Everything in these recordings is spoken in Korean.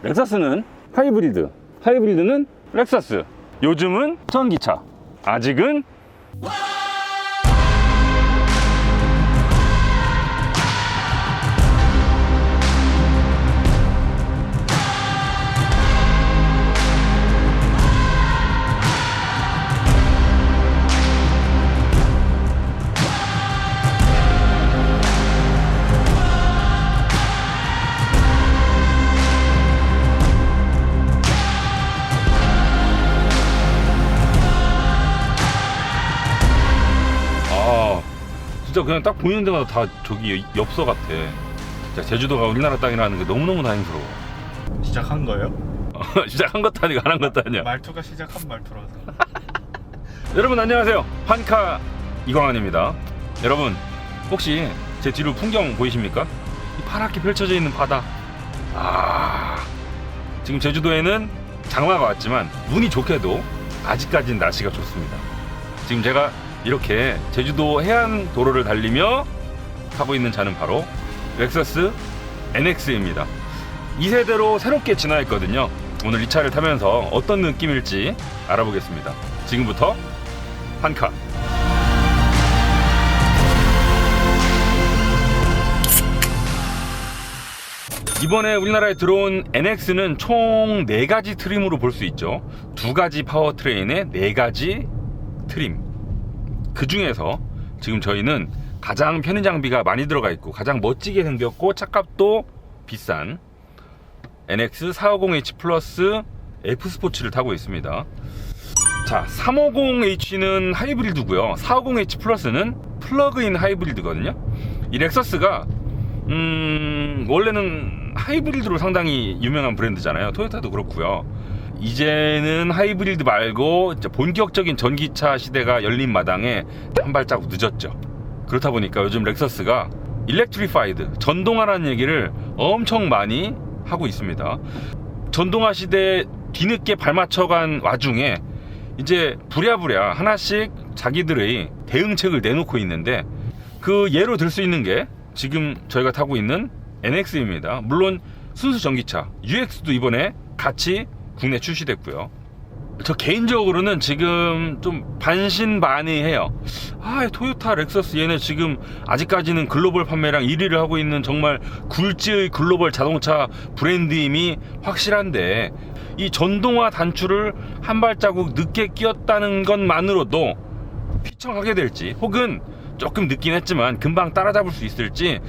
렉사스는 하이브리드, 하이브리드는 렉사스, 요즘은 전기차, 아직은 진짜 그냥 딱 보이는 데마다 다 저기 엽서 같아. 진짜 제주도가 우리나라 땅이라는 게 너무너무 다행스러워. 시작한 거예요? 시작한 것도 아니고 안 한 것도 아니야. 말투가 시작한 말투라서. 여러분 안녕하세요. 판카 이광환입니다. 여러분 혹시 제 뒤로 풍경 보이십니까? 이 파랗게 펼쳐져 있는 바다. 지금 제주도에는 장마가 왔지만 운이 좋게도 아직까지는 날씨가 좋습니다. 지금 제가 이렇게 제주도 해안 도로를 달리며 타고 있는 차는 바로 렉서스 NX입니다. 2세대로 새롭게 진화했거든요. 오늘 이 차를 타면서 어떤 느낌일지 알아보겠습니다. 지금부터 판카. 이번에 우리나라에 들어온 NX는 총 4가지 트림으로 볼 수 있죠. 2가지 파워트레인에 4가지 트림. 그 중에서 지금 저희는 가장 편의 장비가 많이 들어가 있고 가장 멋지게 생겼고 차값도 비싼 NX 450H 플러스 F 스포츠를 타고 있습니다. 자, 350H는 하이브리드고요. 450H 플러스는 플러그인 하이브리드거든요. 이 렉서스가 원래는 하이브리드로 상당히 유명한 브랜드잖아요. 토요타도 그렇고요. 이제는 하이브리드 말고 이제 본격적인 전기차 시대가 열린 마당에 한 발자국 늦었죠. 그렇다 보니까 요즘 렉서스가 일렉트리파이드, 전동화라는 얘기를 엄청 많이 하고 있습니다. 전동화 시대에 뒤늦게 발맞춰간 와중에 이제 부랴부랴 하나씩 자기들의 대응책을 내놓고 있는데, 그 예로 들 수 있는 게 지금 저희가 타고 있는 NX입니다. 물론 순수 전기차 UX도 이번에 같이 국내 출시됐고요. 저 개인적으로는 지금 좀 반신반의해요. 토요타, 렉서스 얘네 지금 아직까지는 글로벌 판매량 1위를 하고 있는 정말 굴지의 글로벌 자동차 브랜드임이 확실한데, 이 전동화 단추를 한 발자국 늦게 끼웠다는 것만으로도 휘청하게 될지, 혹은 조금 늦긴 했지만 금방 따라잡을 수 있을지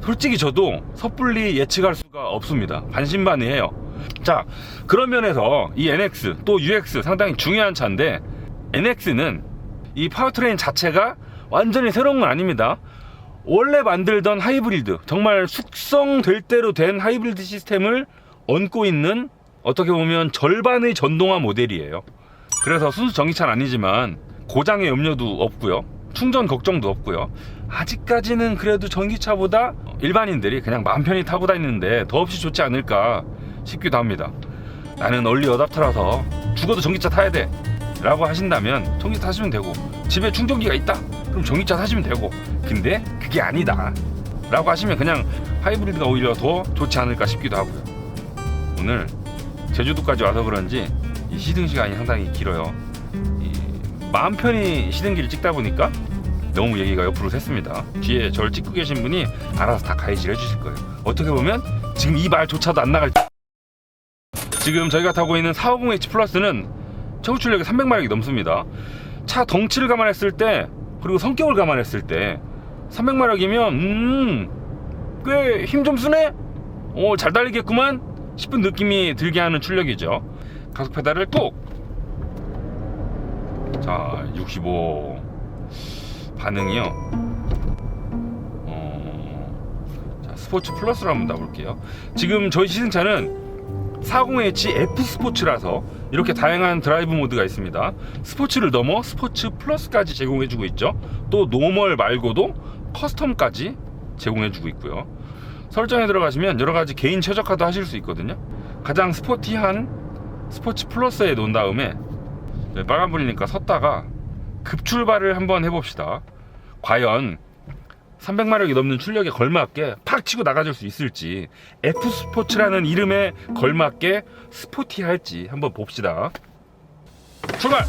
솔직히 저도 섣불리 예측할 수가 없습니다. 반신반의해요. 자, 그런 면에서 이 NX 또 UX 상당히 중요한 차인데, NX는 이 파워트레인 자체가 완전히 새로운 건 아닙니다. 원래 만들던 하이브리드, 정말 숙성될 대로 된 하이브리드 시스템을 얹고 있는, 어떻게 보면 절반의 전동화 모델이에요. 그래서 순수 전기차는 아니지만 고장의 염려도 없고요, 충전 걱정도 없고요. 아직까지는 그래도 전기차보다 일반인들이 그냥 마음 편히 타고 다니는데 더없이 좋지 않을까 싶기도 합니다. 나는 얼리 어답터라서 죽어도 전기차 타야 돼 라고 하신다면 전기차 타시면 되고, 집에 충전기가 있다 그럼 전기차 타시면 되고, 근데 그게 아니다 라고 하시면 그냥 하이브리드가 오히려 더 좋지 않을까 싶기도 하고요. 오늘 제주도까지 와서 그런지 이 시등 시간이 상당히 길어요. 마음 편히 시등기를 찍다 보니까 너무 얘기가 옆으로 샜습니다. 뒤에 저를 찍고 계신 분이 알아서 다 가이드를 해주실 거예요. 어떻게 보면 지금 이 말조차도 안 나갈. 지금 저희가 타고 있는 450H 플러스는 최고 출력이 300마력이 넘습니다. 차 덩치를 감안했을 때, 그리고 성격을 감안했을 때 300마력이면 꽤 힘 좀 쓰네? 잘 달리겠구만 싶은 느낌이 들게 하는 출력이죠. 가속 페달을 꾹! 자, 65 반응이요. 자, 스포츠 플러스로 한번 놔볼게요. 지금 저희 시승차는 40H F 스포츠라서 이렇게 다양한 드라이브 모드가 있습니다. 스포츠를 넘어 스포츠 플러스까지 제공해주고 있죠. 또 노멀 말고도 커스텀까지 제공해주고 있고요. 설정에 들어가시면 여러가지 개인 최적화도 하실 수 있거든요. 가장 스포티한 스포츠 플러스에 놓은 다음에 빨간불이니까 섰다가 급출발을 한번 해봅시다. 과연 300마력이 넘는 출력에 걸맞게 팍 치고 나가줄 수 있을지, F스포츠라는 이름에 걸맞게 스포티할지 한번 봅시다. 출발!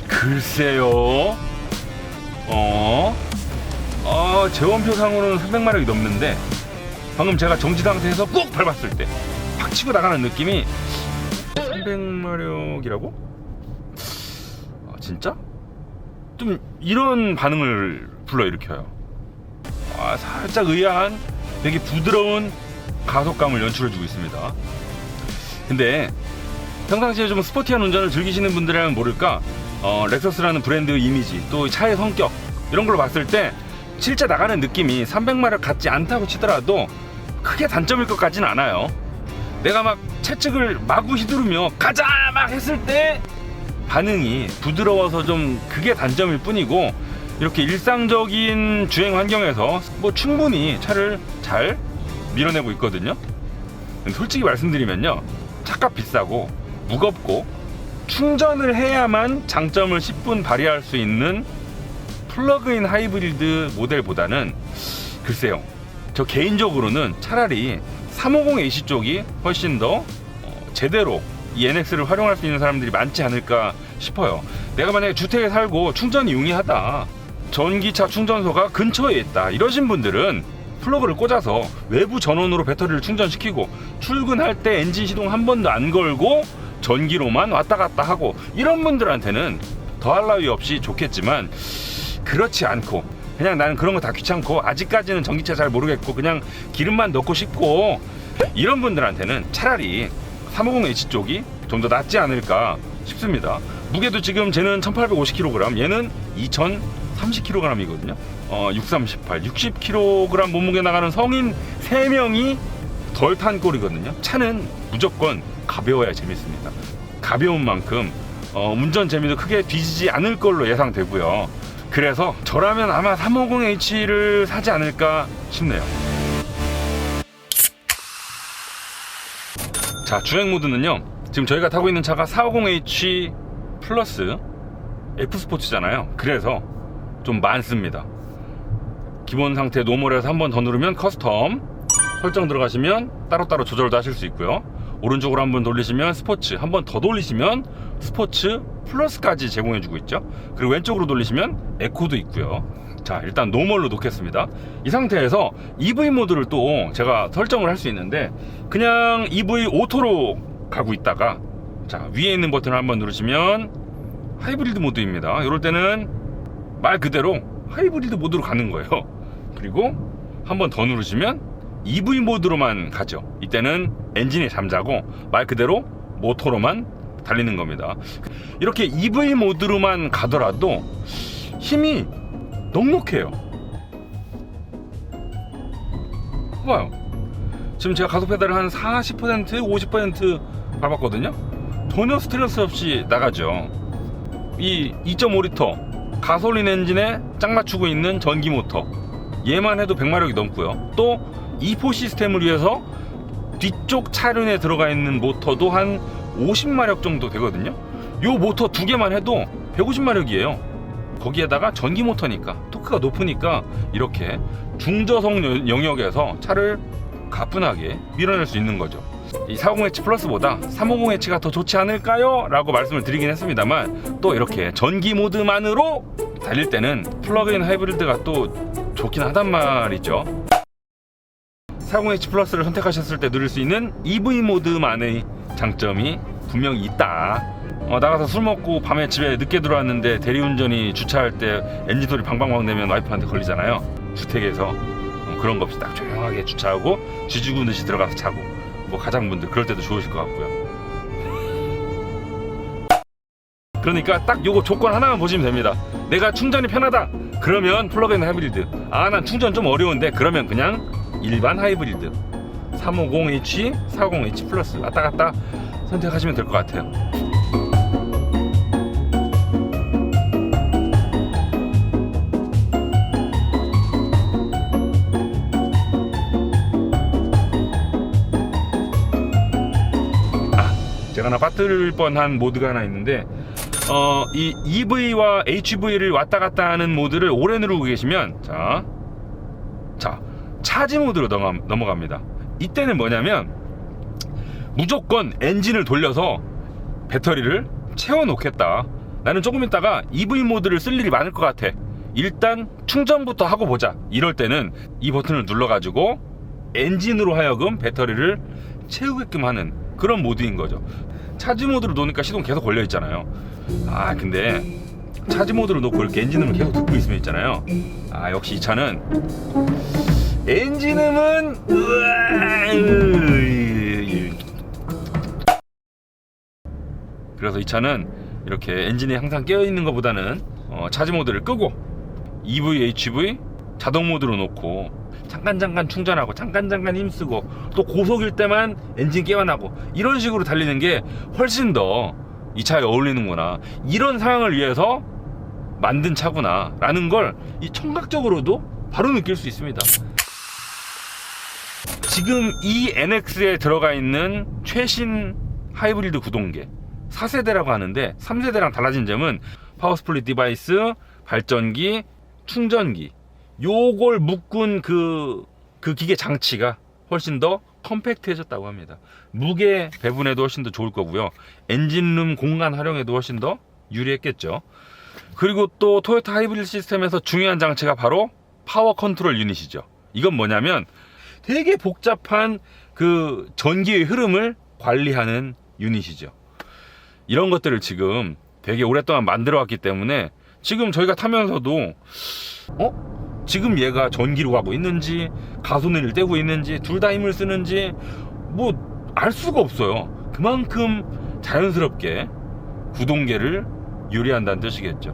글쎄요. 제원표상으로는 300마력이 넘는데 방금 제가 정지 상태에서 꾹 밟았을 때 팍 치고 나가는 느낌이 300마력이라고? 진짜? 좀 이런 반응을 불러일으켜요. 살짝 의아한, 되게 부드러운 가속감을 연출해주고 있습니다. 근데 평상시에 좀 스포티한 운전을 즐기시는 분들이라면 모를까, 렉서스라는 브랜드 이미지, 또 차의 성격, 이런 걸 봤을 때 실제 나가는 느낌이 300마력 같지 않다고 치더라도 크게 단점일 것 같지는 않아요. 내가 막 채찍을 마구 휘두르며 가자 막 했을 때 반응이 부드러워서 좀 그게 단점일 뿐이고, 이렇게 일상적인 주행 환경에서 뭐 충분히 차를 잘 밀어내고 있거든요. 솔직히 말씀드리면요, 차값 비싸고 무겁고 충전을 해야만 장점을 10분 발휘할 수 있는 플러그인 하이브리드 모델보다는, 글쎄요, 저 개인적으로는 차라리 350AC 쪽이 훨씬 더 제대로 이 NX를 활용할 수 있는 사람들이 많지 않을까 싶어요. 내가 만약에 주택에 살고 충전이 용이하다, 전기차 충전소가 근처에 있다, 이러신 분들은 플러그를 꽂아서 외부 전원으로 배터리를 충전시키고 출근할 때 엔진 시동 한 번도 안 걸고 전기로만 왔다 갔다 하고, 이런 분들한테는 더할 나위 없이 좋겠지만, 그렇지 않고 그냥 나는 그런 거 다 귀찮고 아직까지는 전기차 잘 모르겠고 그냥 기름만 넣고 싶고, 이런 분들한테는 차라리 350H 쪽이 좀 더 낫지 않을까 싶습니다. 무게도 지금 쟤는 1850kg, 얘는 2030kg이거든요. 638, 60kg 몸무게 나가는 성인 3명이 덜 탄 꼴이거든요. 차는 무조건 가벼워야 재밌습니다. 가벼운 만큼 운전 재미도 크게 뒤지지 않을 걸로 예상되고요. 그래서 저라면 아마 350H를 사지 않을까 싶네요. 자, 주행 모드는요, 지금 저희가 타고 있는 차가 450H 플러스 F스포츠잖아요. 그래서 좀 많습니다. 기본 상태 노멀에서 한 번 더 누르면 커스텀, 설정 들어가시면 따로따로 조절도 하실 수 있고요. 오른쪽으로 한 번 돌리시면 스포츠, 한 번 더 돌리시면 스포츠 플러스까지 제공해주고 있죠. 그리고 왼쪽으로 돌리시면 에코도 있고요. 자, 일단 노멀로 놓겠습니다. 이 상태에서 EV 모드를 또 제가 설정을 할 수 있는데, 그냥 EV 오토로 가고 있다가, 자, 위에 있는 버튼을 한번 누르시면 하이브리드 모드입니다. 이럴 때는 말 그대로 하이브리드 모드로 가는 거예요. 그리고 한 번 더 누르시면 EV 모드로만 가죠. 이때는 엔진이 잠자고 말 그대로 모터로만 달리는 겁니다. 이렇게 EV 모드로만 가더라도 힘이 넉넉해요. 봐요. 지금 제가 가속 페달을 한 40%, 50% 밟았거든요. 전혀 스트레스 없이 나가죠. 이 2.5리터 가솔린 엔진에 짝 맞추고 있는 전기 모터, 얘만 해도 100마력이 넘고요. 또 E4 시스템을 위해서 뒤쪽 차륜에 들어가 있는 모터도 한 50마력 정도 되거든요. 요 모터 두 개만 해도 150마력이에요. 거기에다가 전기 모터니까 토크가 높으니까 이렇게 중저속 영역에서 차를 가뿐하게 밀어낼 수 있는 거죠. 이 450H 플러스보다 350H가 더 좋지 않을까요? 라고 말씀을 드리긴 했습니다만, 또 이렇게 전기 모드만으로 달릴 때는 플러그인 하이브리드가 또 좋긴 하단 말이죠. 450H 플러스를 선택하셨을 때 누릴 수 있는 EV 모드만의 장점이 분명히 있다. 나가서 술 먹고 밤에 집에 늦게 들어왔는데 대리운전이 주차할 때 엔진 소리 방방방 내면 와이프한테 걸리잖아요. 주택에서 그런 거 없이 딱 조용하게 주차하고 쥐죽은 듯이 들어가서 자고, 뭐 가장분들 그럴 때도 좋으실 것 같고요. 그러니까 딱 요거 조건 하나만 보시면 됩니다. 내가 충전이 편하다 그러면 플러그인 하이브리드, 난 충전 좀 어려운데 그러면 그냥 일반 하이브리드 350H, 450H 플러스 왔다 갔다 선택하시면 될 것 같아요. 제가 되거나 빠뜨릴 뻔한 모드가 하나 있는데 이 EV와 HV를 왔다 갔다 하는 모드를 오래 누르고 계시면 자 차지 모드로 넘어갑니다. 이때는 뭐냐면 무조건 엔진을 돌려서 배터리를 채워 놓겠다, 나는 조금 있다가 EV 모드를 쓸 일이 많을 것 같아, 일단 충전부터 하고 보자, 이럴 때는 이 버튼을 눌러 가지고 엔진으로 하여금 배터리를 채우게끔 하는 그런 모드인 거죠. 차지 모드로 놓으니까 시동 계속 걸려 있잖아요. 근데 차지 모드로 놓고 이렇게 엔진음을 계속 듣고 있으면 있잖아요. 역시 이 차는 엔진음은 그래서 이 차는 이렇게 엔진이 항상 깨어 있는 것보다는 차지 모드를 끄고 EV, HV 자동 모드로 놓고 잠깐 충전하고 잠깐 힘쓰고 또 고속일 때만 엔진 깨어나고 이런 식으로 달리는 게 훨씬 더 이 차에 어울리는구나, 이런 상황을 위해서 만든 차구나 라는 걸 이 청각적으로도 바로 느낄 수 있습니다. 지금 이 NX에 들어가 있는 최신 하이브리드 구동계 4세대라고 하는데 3세대랑 달라진 점은 파워 스플릿 디바이스, 발전기, 충전기, 요걸 묶은 그 기계 장치가 훨씬 더 컴팩트해졌다고 합니다. 무게 배분에도 훨씬 더 좋을 거고요. 엔진룸 공간 활용에도 훨씬 더 유리했겠죠. 그리고 또 토요타 하이브리드 시스템에서 중요한 장치가 바로 파워 컨트롤 유닛이죠. 이건 뭐냐면 되게 복잡한 그 전기의 흐름을 관리하는 유닛이죠. 이런 것들을 지금 되게 오랫동안 만들어 왔기 때문에 지금 저희가 타면서도 지금 얘가 전기로 가고 있는지 가솔린을 떼고 있는지 둘 다 힘을 쓰는지 뭐 알 수가 없어요. 그만큼 자연스럽게 구동계를 유리한다는 뜻이겠죠.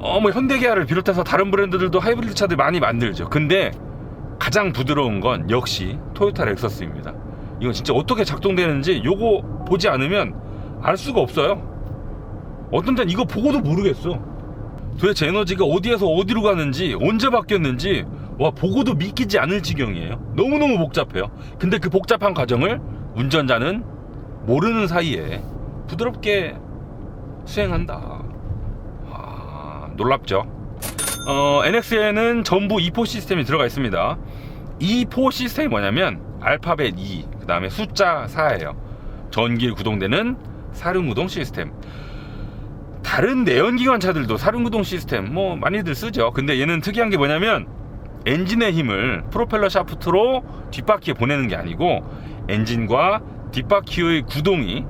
뭐 현대기아를 비롯해서 다른 브랜드들도 하이브리드 차들 많이 만들죠. 근데 가장 부드러운 건 역시 토요타 렉서스입니다. 이건 진짜 어떻게 작동되는지 요거 보지 않으면 알 수가 없어요. 어떤 데는 이거 보고도 모르겠어. 도대체 에너지가 어디에서 어디로 가는지 언제 바뀌었는지 보고도 믿기지 않을 지경이에요. 너무너무 복잡해요. 근데 그 복잡한 과정을 운전자는 모르는 사이에 부드럽게 수행한다. 놀랍죠. NX에는 전부 E4 시스템이 들어가 있습니다. E4 시스템이 뭐냐면 알파벳 E, 그 다음에 숫자 4예요. 전기에 구동되는 사륜구동 시스템. 다른 내연기관 차들도 사륜구동 시스템 많이들 쓰죠. 근데 얘는 특이한 게 뭐냐면 엔진의 힘을 프로펠러 샤프트로 뒷바퀴에 보내는 게 아니고 엔진과 뒷바퀴의 구동이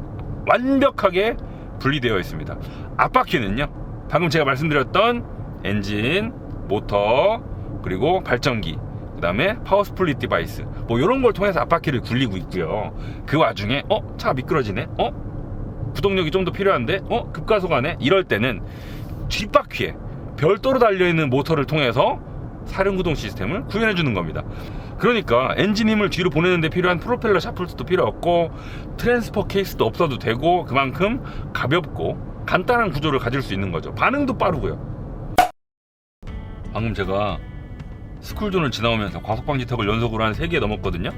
완벽하게 분리되어 있습니다. 앞바퀴는요, 방금 제가 말씀드렸던 엔진, 모터, 그리고 발전기, 그 다음에 파워 스플릿 디바이스 이런 걸 통해서 앞바퀴를 굴리고 있고요. 그 와중에 차가 미끄러지네, 구동력이 좀 더 필요한데 급가속하네, 이럴 때는 뒷바퀴에 별도로 달려있는 모터를 통해서 사륜구동 시스템을 구현해 주는 겁니다. 그러니까 엔진 힘을 뒤로 보내는 데 필요한 프로펠러 샤프트도 필요 없고 트랜스퍼 케이스도 없어도 되고 그만큼 가볍고 간단한 구조를 가질 수 있는 거죠. 반응도 빠르고요. 방금 제가 스쿨존을 지나오면서 과속방지 턱을 연속으로 한 3개 넘었거든요.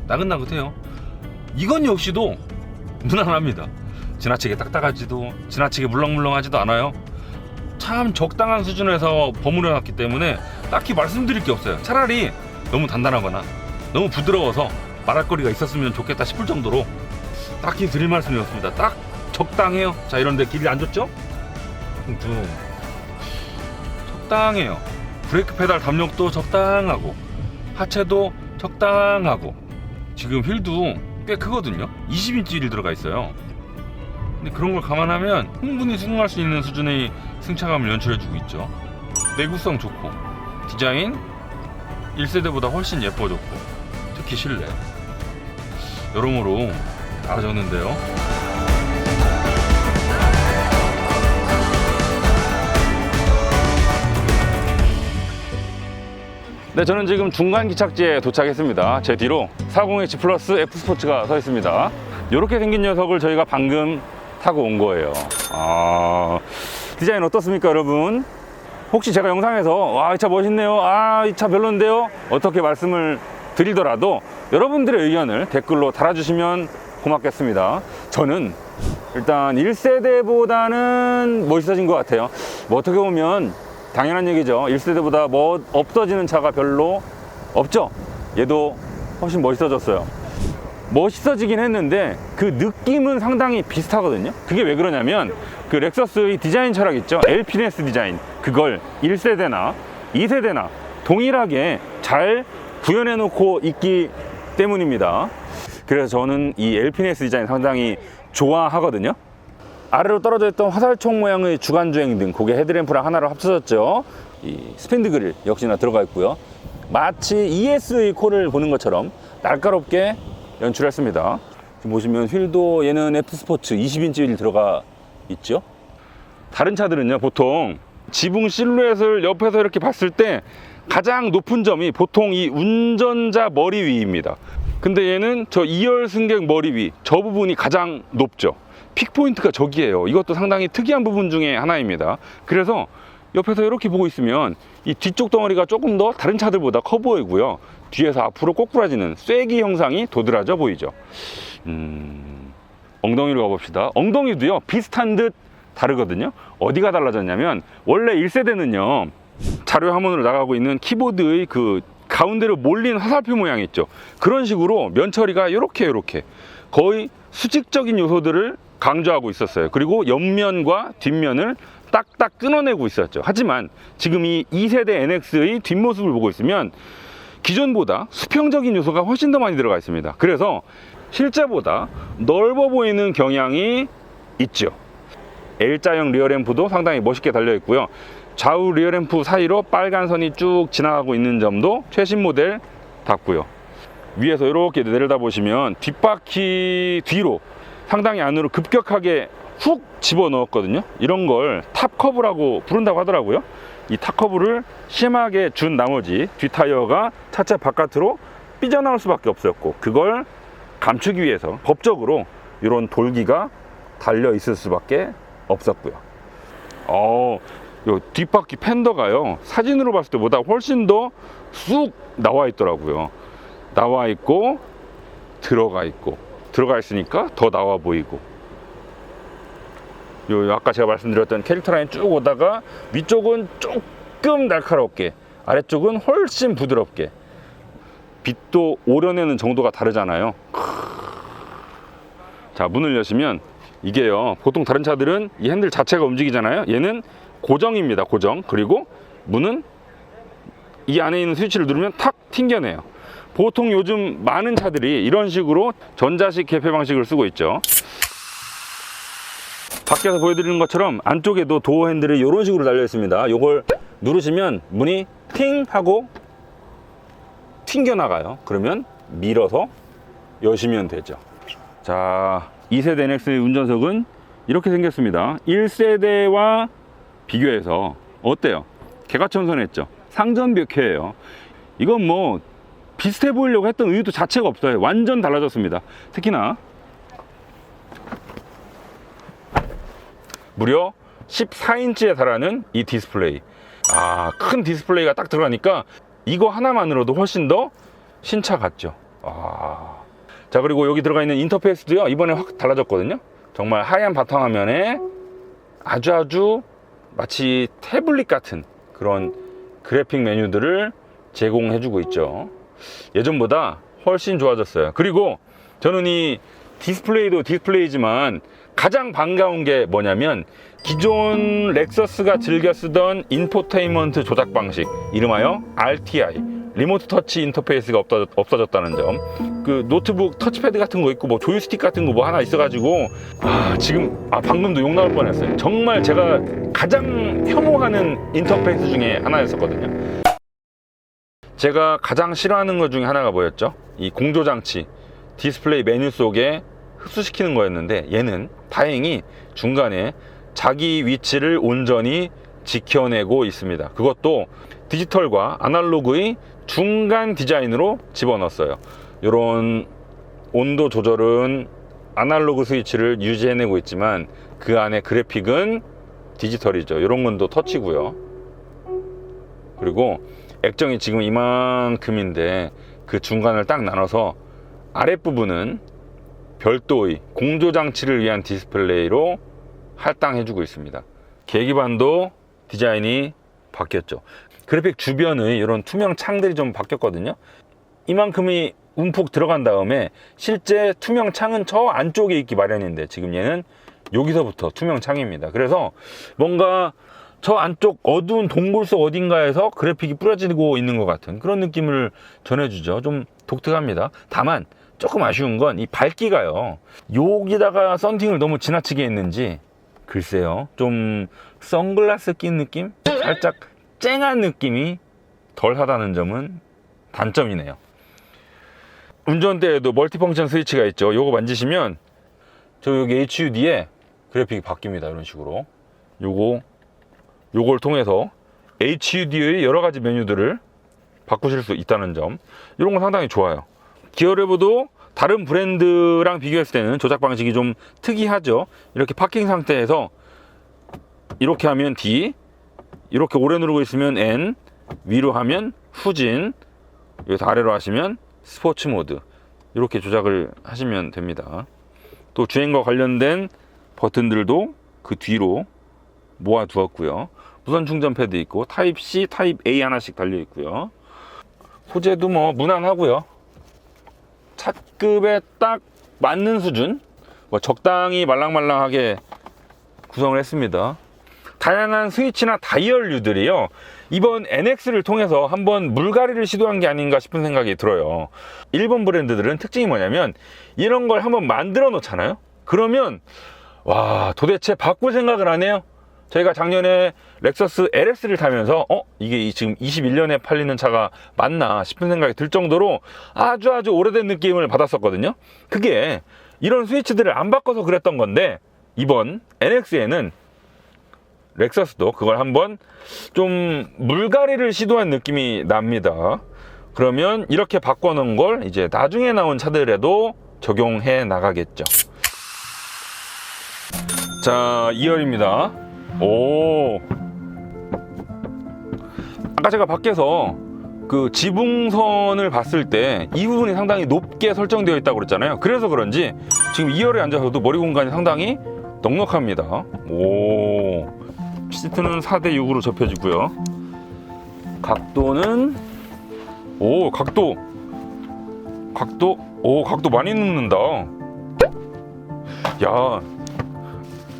나긋나긋해요. 이건 역시도 무난합니다. 지나치게 딱딱하지도 지나치게 물렁물렁하지도 않아요. 참 적당한 수준에서 버무려 놨기 때문에 딱히 말씀드릴 게 없어요. 차라리 너무 단단하거나 너무 부드러워서 말할 거리가 있었으면 좋겠다 싶을 정도로 딱히 드릴 말씀이 없습니다. 딱 적당해요. 자, 이런데 길이 안 좋죠? 적당해요. 브레이크 페달 담력도 적당하고 하체도 적당하고 지금 휠도 꽤 크거든요. 20인치 휠이 들어가 있어요. 근데 그런 걸 감안하면 충분히 수긍할 수 있는 수준의 승차감을 연출해주고 있죠. 내구성 좋고 디자인 1세대보다 훨씬 예뻐졌고 특히 실내 여러모로 나아졌는데요. 네, 저는 지금 중간 기착지에 도착했습니다. 제 뒤로 40H 플러스 F 스포츠가 서 있습니다. 이렇게 생긴 녀석을 저희가 방금 타고 온 거예요. 디자인 어떻습니까, 여러분? 혹시 제가 영상에서 이 차 멋있네요, 이 차 별론데요, 어떻게 말씀을 드리더라도 여러분들의 의견을 댓글로 달아주시면 고맙겠습니다. 저는 일단 1세대보다는 멋있어진 것 같아요. 뭐 어떻게 보면 당연한 얘기죠. 1세대보다 뭐 없어지는 차가 별로 없죠. 얘도 훨씬 멋있어졌어요. 멋있어지긴 했는데 그 느낌은 상당히 비슷하거든요. 그게 왜 그러냐면 그 렉서스의 디자인 철학 있죠. 엘피네스 디자인, 그걸 1세대나 2세대나 동일하게 잘 구현해 놓고 있기 때문입니다. 그래서 저는 이 엘피네스 디자인 상당히 좋아하거든요. 아래로 떨어져 있던 화살촉 모양의 주간주행 등 고개 헤드램프랑 하나로 합쳐졌죠. 이 스핀드 그릴 역시나 들어가 있고요. 마치 ES의 콜을 보는 것처럼 날카롭게 연출했습니다. 지금 보시면 휠도 얘는 F스포츠 20인치 휠 들어가 있죠. 다른 차들은요, 보통 지붕 실루엣을 옆에서 이렇게 봤을 때 가장 높은 점이 보통 이 운전자 머리 위입니다. 근데 얘는 저 2열 승객 머리 위, 저 부분이 가장 높죠. 픽포인트가 저기예요. 이것도 상당히 특이한 부분 중에 하나입니다. 그래서 옆에서 이렇게 보고 있으면 이 뒤쪽 덩어리가 조금 더 다른 차들보다 커 보이고요. 뒤에서 앞으로 꼬꾸라지는 쐐기 형상이 도드라져 보이죠. 엉덩이로 가봅시다. 엉덩이도요, 비슷한 듯 다르거든요. 어디가 달라졌냐면 원래 1세대는요, 자료 화면으로 나가고 있는 키보드의 그 가운데로 몰린 화살표 모양 있죠. 그런 식으로 면 처리가 이렇게 거의 수직적인 요소들을 강조하고 있었어요. 그리고 옆면과 뒷면을 딱딱 끊어내고 있었죠. 하지만 지금 이 2세대 NX의 뒷모습을 보고 있으면 기존보다 수평적인 요소가 훨씬 더 많이 들어가 있습니다. 그래서 실제보다 넓어 보이는 경향이 있죠. L자형 리어램프도 상당히 멋있게 달려 있고요. 좌우 리어램프 사이로 빨간 선이 쭉 지나가고 있는 점도 최신 모델답고요. 위에서 이렇게 내려다 보시면 뒷바퀴 뒤로 상당히 안으로 급격하게 훅 집어넣었거든요. 이런 걸 탑커브라고 부른다고 하더라고요. 이 탑커브를 심하게 준 나머지 뒷타이어가 차체 바깥으로 삐져나올 수밖에 없었고, 그걸 감추기 위해서 법적으로 이런 돌기가 달려 있을 수밖에 없었고요. 요 뒷바퀴 팬더가요, 사진으로 봤을 때보다 훨씬 더 쑥 나와 있더라고요. 나와 있고 들어가 있으니까 더 나와 보이고, 요 아까 제가 말씀드렸던 캐릭터 라인 쭉 오다가 위쪽은 조금 날카롭게, 아래쪽은 훨씬 부드럽게, 빛도 오려내는 정도가 다르잖아요. 자, 문을 여시면 이게요, 보통 다른 차들은 이 핸들 자체가 움직이잖아요. 얘는 고정입니다. 고정. 그리고 문은 이 안에 있는 스위치를 누르면 탁 튕겨내요. 보통 요즘 많은 차들이 이런 식으로 전자식 개폐 방식을 쓰고 있죠. 밖에서 보여드리는 것처럼 안쪽에도 도어 핸들이 이런 식으로 달려 있습니다. 이걸 누르시면 문이 팅 하고 튕겨 나가요. 그러면 밀어서 여시면 되죠. 자, 2세대 NX의 운전석은 이렇게 생겼습니다. 1세대와 비교해서 어때요? 개과천선했죠. 상전벽해예요. 이건 뭐 비슷해 보이려고 했던 의도 자체가 없어요. 완전 달라졌습니다. 특히나 무려 14인치에 달하는 이 디스플레이. 큰 디스플레이가 딱 들어가니까 이거 하나만으로도 훨씬 더 신차 같죠. 자, 그리고 여기 들어가 있는 인터페이스도요, 이번에 확 달라졌거든요. 정말 하얀 바탕화면에 아주 마치 태블릿 같은 그런 그래픽 메뉴들을 제공해주고 있죠. 예전보다 훨씬 좋아졌어요. 그리고 저는 이 디스플레이도 디스플레이지만 가장 반가운 게 뭐냐면, 기존 렉서스가 즐겨 쓰던 인포테인먼트 조작 방식, 이름하여 RTI, 리모트 터치 인터페이스가 없어졌다는 점. 그 노트북 터치패드 같은 거 있고 뭐 조이스틱 같은 거 뭐 하나 있어가지고 방금도 욕 나올 뻔했어요. 정말 제가 가장 혐오하는 인터페이스 중에 하나였었거든요. 제가 가장 싫어하는 것 중에 하나가 뭐였죠? 이 공조장치, 디스플레이 메뉴 속에 흡수시키는 거였는데, 얘는 다행히 중간에 자기 위치를 온전히 지켜내고 있습니다. 그것도 디지털과 아날로그의 중간 디자인으로 집어넣었어요. 이런 온도 조절은 아날로그 스위치를 유지해내고 있지만 그 안에 그래픽은 디지털이죠. 이런 건 또 터치고요. 그리고 액정이 지금 이만큼인데 그 중간을 딱 나눠서 아랫부분은 별도의 공조장치를 위한 디스플레이로 할당해주고 있습니다. 계기판도 디자인이 바뀌었죠. 그래픽 주변의 이런 투명 창들이 좀 바뀌었거든요. 이만큼이 움푹 들어간 다음에 실제 투명 창은 저 안쪽에 있기 마련인데 지금 얘는 여기서부터 투명 창입니다. 그래서 뭔가 저 안쪽 어두운 동굴 속 어딘가에서 그래픽이 뿌려지고 있는 것 같은 그런 느낌을 전해주죠. 좀 독특합니다. 다만 조금 아쉬운 건 이 밝기가요. 여기다가 썬팅을 너무 지나치게 했는지 글쎄요. 좀 선글라스 낀 느낌? 살짝 쨍한 느낌이 덜하다는 점은 단점이네요. 운전대에도 멀티펑션 스위치가 있죠. 요거 만지시면 저 여기 HUD에 그래픽이 바뀝니다. 이런 식으로 요걸 통해서 HUD의 여러 가지 메뉴들을 바꾸실 수 있다는 점, 이런 건 상당히 좋아요. 기어레버도 다른 브랜드랑 비교했을 때는 조작 방식이 좀 특이하죠. 이렇게 파킹 상태에서 이렇게 하면 D, 이렇게 오래 누르고 있으면 N, 위로 하면 후진, 여기서 아래로 하시면 스포츠 모드, 이렇게 조작을 하시면 됩니다. 또 주행과 관련된 버튼들도 그 뒤로 모아 두었고요. 무선 충전 패드 있고 타입 C, 타입 A 하나씩 달려 있고요. 소재도 뭐 무난하고요. 차급에 딱 맞는 수준, 뭐 적당히 말랑말랑하게 구성을 했습니다. 다양한 스위치나 다이얼류들이요, 이번 NX를 통해서 한번 물갈이를 시도한 게 아닌가 싶은 생각이 들어요. 일본 브랜드들은 특징이 뭐냐면 이런 걸 한번 만들어 놓잖아요. 그러면 와, 도대체 바꿀 생각을 안 해요. 저희가 작년에 렉서스 LS를 타면서 이게 지금 21년에 팔리는 차가 맞나 싶은 생각이 들 정도로 아주 오래된 느낌을 받았었거든요. 그게 이런 스위치들을 안 바꿔서 그랬던 건데, 이번 NX에는 렉서스도 그걸 한번 좀 물갈이를 시도한 느낌이 납니다. 그러면 이렇게 바꿔놓은 걸 이제 나중에 나온 차들에도 적용해 나가겠죠. 자, 2열입니다. 오, 아까 제가 밖에서 그 지붕선을 봤을 때 이 부분이 상당히 높게 설정되어 있다고 그랬잖아요. 그래서 그런지 지금 2열에 앉아서도 머리 공간이 상당히 넉넉합니다. 오, 시트는 4대6으로 접혀지고요. 각도는 각도 많이 눕는다. 야,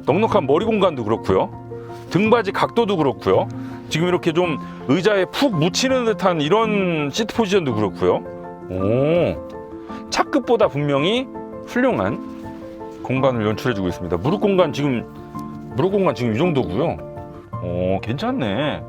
넉넉한 머리 공간도 그렇고요. 등받이 각도도 그렇고요. 지금 이렇게 좀 의자에 푹 묻히는 듯한 이런 시트 포지션도 그렇고요. 오, 차급보다 분명히 훌륭한 공간을 연출해주고 있습니다. 무릎 공간 지금 이 정도고요. 오, 괜찮네.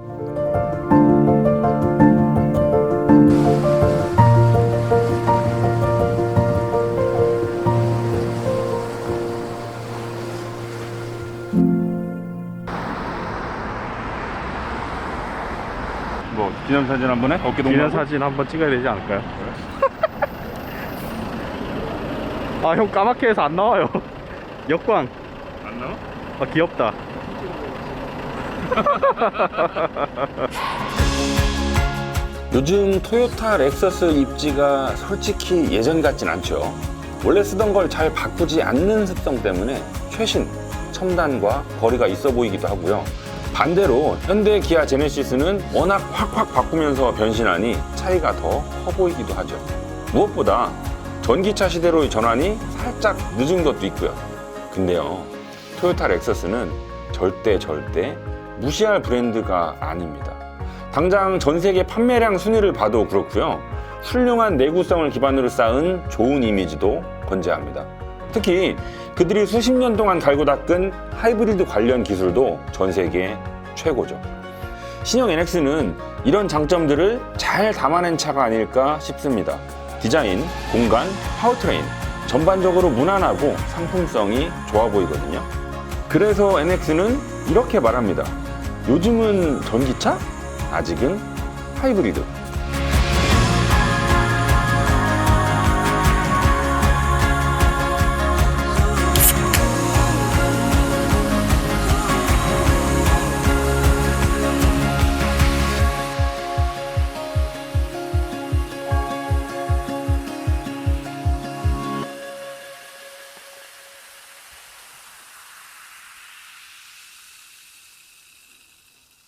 뭐 기념사진 한번 해? 어깨 동무하고? 기념사진 한번 찍어야 되지 않을까요? 아, 형 까맣게 해서 안 나와요. 역광. 안 나와? 아, 귀엽다. 요즘 토요타 렉서스 입지가 솔직히 예전 같진 않죠. 원래 쓰던 걸 잘 바꾸지 않는 습성 때문에 최신, 첨단과 거리가 있어 보이기도 하고요. 반대로 현대 기아 제네시스는 워낙 확 바꾸면서 변신하니 차이가 더 커 보이기도 하죠. 무엇보다 전기차 시대로의 전환이 살짝 늦은 것도 있고요. 근데요, 토요타 렉서스는 절대 무시할 브랜드가 아닙니다. 당장 전 세계 판매량 순위를 봐도 그렇고요. 훌륭한 내구성을 기반으로 쌓은 좋은 이미지도 건재합니다. 특히 그들이 수십 년 동안 갈고 닦은 하이브리드 관련 기술도 전 세계 최고죠. 신형 NX는 이런 장점들을 잘 담아낸 차가 아닐까 싶습니다. 디자인, 공간, 파워트레인 전반적으로 무난하고 상품성이 좋아 보이거든요. 그래서 NX는 이렇게 말합니다. 요즘은 전기차? 아직은 하이브리드.